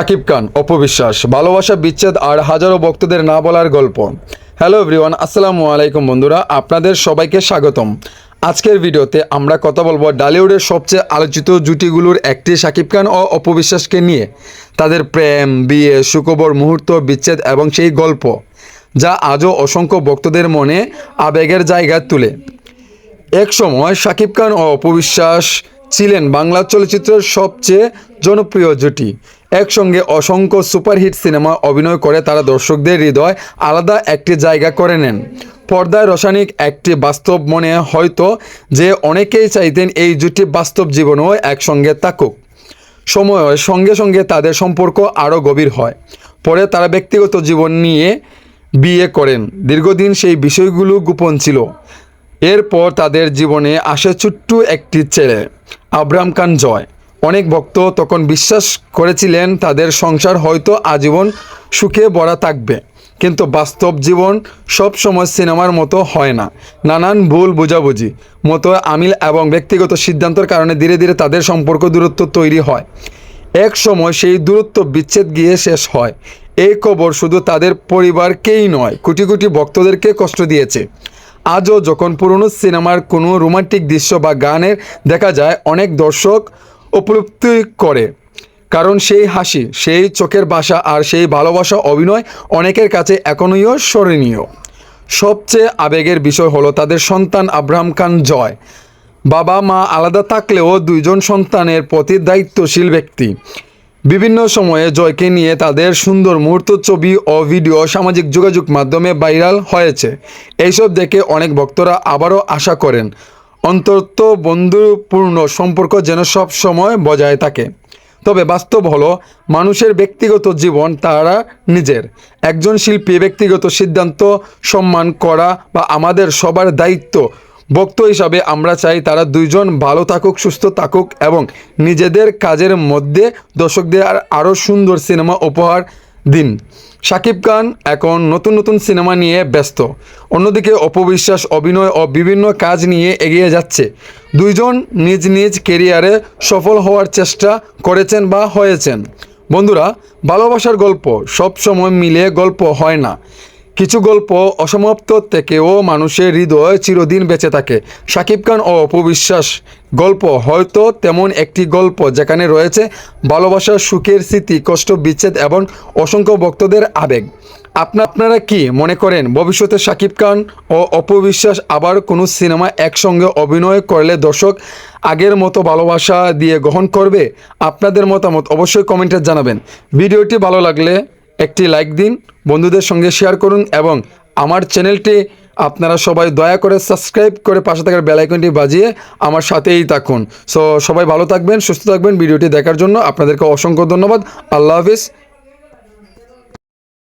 শাকিব খান অপবিশ্বাস ভালোবাসা বিচ্ছেদ আর হাজারো ভক্তদের না বলার গল্প। হ্যালো এভরিওয়ান, আসসালামু আলাইকুম বন্ধুরা, আপনাদের সবাইকে স্বাগতম। আজকের ভিডিওতে আমরা কথা বলবো ডালিউডের সবচেয়ে আলোচিত জুটিগুলোর একটি শাকিব খান ও অপবিশ্বাসকে নিয়ে। তাদের প্রেম, বিয়ে, সুখবর মুহূর্ত, বিচ্ছেদ এবং সেই গল্প যা আজও অসংখ্য ভক্তদের মনে আবেগের জায়গা তুলে। এক সময় শাকিব খান ও অপবিশ্বাস ছিলেন বাংলা চলচ্চিত্রের সবচেয়ে জনপ্রিয় জুটি। একসঙ্গে অসংখ্য সুপারহিট সিনেমা অভিনয় করে তারা দর্শকদের হৃদয় আলাদা একটি জায়গা করে নেন। পর্দায় রসায়নিক একটি বাস্তব মনে হয়তো যে অনেকেই চাইতেন এই জুটি বাস্তব জীবনেও একসঙ্গে থাকুক। সময়ের সঙ্গে সঙ্গে তাদের সম্পর্ক আরও গভীর হয়। পরে তারা ব্যক্তিগত জীবন নিয়ে বিয়ে করেন। দীর্ঘদিন সেই বিষয়গুলো গোপন ছিল। এরপর তাদের জীবনে আসে ছোট্ট একটি ছেলে, আব্রাহাম খান জয়। অনেক ভক্ত তখন বিশ্বাস করেছিলেন তাদের সংসার হয়তো আজীবন সুখে ভরা থাকবে, কিন্তু বাস্তব জীবন সব সময় সিনেমার মতো হয় না। নানান ভুল বোঝাবুঝি, মতো আমিল এবং ব্যক্তিগত সিদ্ধান্তের কারণে ধীরে ধীরে তাদের সম্পর্ক দূরত্ব তৈরি হয়। এক সময় সেই দূরত্ব বিচ্ছেদ গিয়ে শেষ হয়। এই খবর শুধু তাদের পরিবারকেই নয়, কোটি কোটি ভক্তদেরকে কষ্ট দিয়েছে। আজও যখন পুরনো সিনেমার কোনো রোমান্টিক দৃশ্য বা গানের দেখা যায়, অনেক দর্শক উপলব্ধি করে, কারণ সেই হাসি, সেই চোখের ভাষা আর সেই ভালোবাসা অভিনয় অনেকের কাছে এখনও স্মরণীয়। সবচেয়ে আবেগের বিষয় হলো তাদের সন্তান আব্রাহাম খান জয়। বাবা মা আলাদা থাকলেও দুইজন সন্তানের প্রতি দায়িত্বশীল ব্যক্তি। বিভিন্ন সময়ে জয়কে নিয়ে তাদের সুন্দর মুহূর্ত, ছবি ও ভিডিও সামাজিক যোগাযোগ মাধ্যমে ভাইরাল হয়েছে। এইসব দেখে অনেক ভক্তরা আবারও আশা করেন অন্তত বন্ধুপূর্ণ সম্পর্ক যেন সব সময় বজায় থাকে। তবে বাস্তব হলো, মানুষের ব্যক্তিগত জীবন তারা নিজের। একজন শিল্পী ব্যক্তিগত সিদ্ধান্ত সম্মান করা বা আমাদের সবার দায়িত্ব। ভক্ত হিসাবে আমরা চাই তারা দুইজন ভালো থাকুক, সুস্থ থাকুক এবং নিজেদের কাজের মধ্যে দর্শকদের আরও সুন্দর সিনেমা উপহার দিন। শাকিব খান এখন নতুন নতুন সিনেমা নিয়ে ব্যস্ত, অন্যদিকে অপবিশ্বাস অভিনয় ও বিভিন্ন কাজ নিয়ে এগিয়ে যাচ্ছে। দুইজন নিজ নিজ কেরিয়ারে সফল হওয়ার চেষ্টা করেছেন বা হয়েছেন। বন্ধুরা, ভালোবাসার গল্প সব সময় মিলে গল্প হয় না। কিছু গল্প অসমাপ্ত থেকেও মানুষের হৃদয়ে চিরদিন বেঁচে থাকে। শাকিব খান ও অপবিশ্বাস গল্প হয়তো তেমন একটি গল্প যেখানে রয়েছে ভালোবাসার সুখের স্মৃতি, কষ্ট, বিচ্ছেদ এবং অসংখ্য ভক্তদের আবেগ। আপনারা কি মনে করেন ভবিষ্যতে শাকিব খান ও অপবিশ্বাস আবার কোনো সিনেমা একসঙ্গে অভিনয় করলে দর্শক আগের মতো ভালোবাসা দিয়ে গ্রহণ করবে? আপনাদের মতামত অবশ্যই কমেন্টে জানাবেন। ভিডিওটি ভালো লাগলে একটি লাইক দিন, বন্ধুদের সঙ্গে শেয়ার করুন এবং আমার চ্যানেলটি আপনারা সবাই দয়া করে সাবস্ক্রাইব করে পাশে থাকার বেল আইকনটি বাজিয়ে আমার সাথেই থাকুন। সো সবাই ভালো থাকবেন, সুস্থ থাকবেন। ভিডিওটি দেখার জন্য আপনাদেরকে অসংখ্য ধন্যবাদ। আল্লাহ হাফিজ।